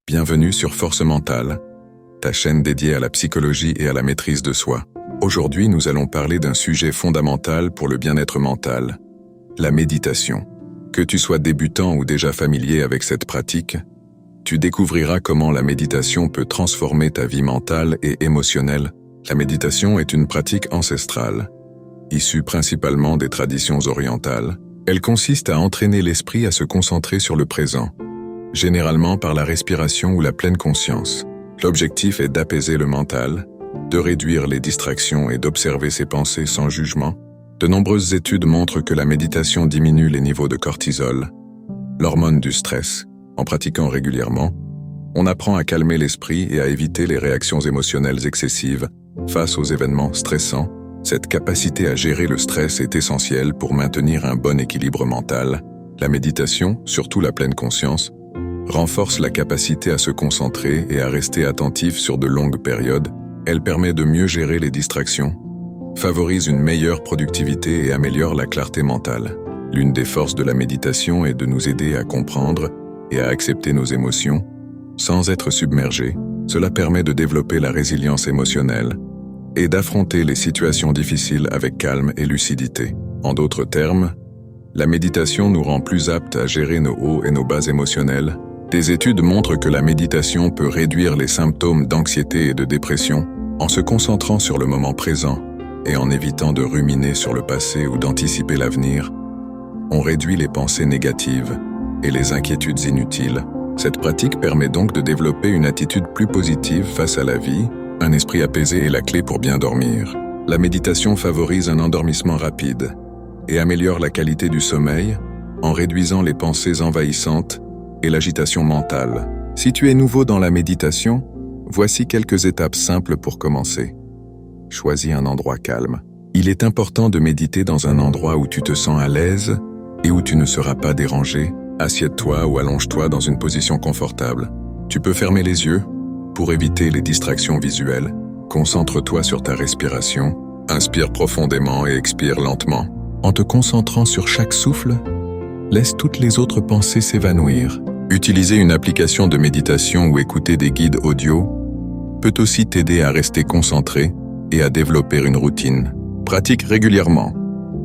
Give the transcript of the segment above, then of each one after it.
Bienvenue sur Force Mentale, ta chaîne dédiée à la psychologie et à la maîtrise de soi. Aujourd'hui, nous allons parler d'un sujet fondamental pour le bien-être mental, la méditation. Que tu sois débutant ou déjà familier avec cette pratique, tu découvriras comment la méditation peut transformer ta vie mentale et émotionnelle. La méditation est une pratique ancestrale, issue principalement des traditions orientales. Elle consiste à entraîner l'esprit à se concentrer sur le présent, généralement par la respiration ou la pleine conscience. L'objectif est d'apaiser le mental, de réduire les distractions et d'observer ses pensées sans jugement. De nombreuses études montrent que la méditation diminue les niveaux de cortisol, l'hormone du stress. En pratiquant régulièrement, on apprend à calmer l'esprit et à éviter les réactions émotionnelles excessives face aux événements stressants. Cette capacité à gérer le stress est essentielle pour maintenir un bon équilibre mental. La méditation, surtout la pleine conscience, renforce la capacité à se concentrer et à rester attentif sur de longues périodes. Elle permet de mieux gérer les distractions, favorise une meilleure productivité et améliore la clarté mentale. L'une des forces de la méditation est de nous aider à comprendre et à accepter nos émotions, sans être submergés. Cela permet de développer la résilience émotionnelle et d'affronter les situations difficiles avec calme et lucidité. En d'autres termes, la méditation nous rend plus aptes à gérer nos hauts et nos bas émotionnels. Des études montrent que la méditation peut réduire les symptômes d'anxiété et de dépression en se concentrant sur le moment présent et en évitant de ruminer sur le passé ou d'anticiper l'avenir. On réduit les pensées négatives et les inquiétudes inutiles. Cette pratique permet donc de développer une attitude plus positive face à la vie. Un esprit apaisé est la clé pour bien dormir. La méditation favorise un endormissement rapide et améliore la qualité du sommeil en réduisant les pensées envahissantes et l'agitation mentale. Si tu es nouveau dans la méditation, voici quelques étapes simples pour commencer. Choisis un endroit calme. Il est important de méditer dans un endroit où tu te sens à l'aise et où tu ne seras pas dérangé. Assieds-toi ou allonge-toi dans une position confortable. Tu peux fermer les yeux pour éviter les distractions visuelles. Concentre-toi sur ta respiration. Inspire profondément et expire lentement. En te concentrant sur chaque souffle, laisse toutes les autres pensées s'évanouir. Utiliser une application de méditation ou écouter des guides audio peut aussi t'aider à rester concentré et à développer une routine. Pratique régulièrement,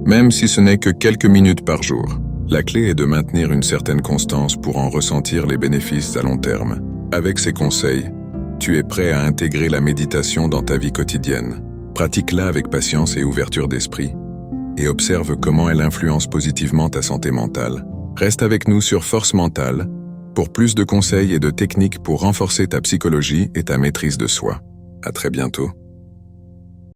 même si ce n'est que quelques minutes par jour. La clé est de maintenir une certaine constance pour en ressentir les bénéfices à long terme. Avec ces conseils, tu es prêt à intégrer la méditation dans ta vie quotidienne. Pratique-la avec patience et ouverture d'esprit et observe comment elle influence positivement ta santé mentale. Reste avec nous sur Force Mentale pour plus de conseils et de techniques pour renforcer ta psychologie et ta maîtrise de soi. À très bientôt.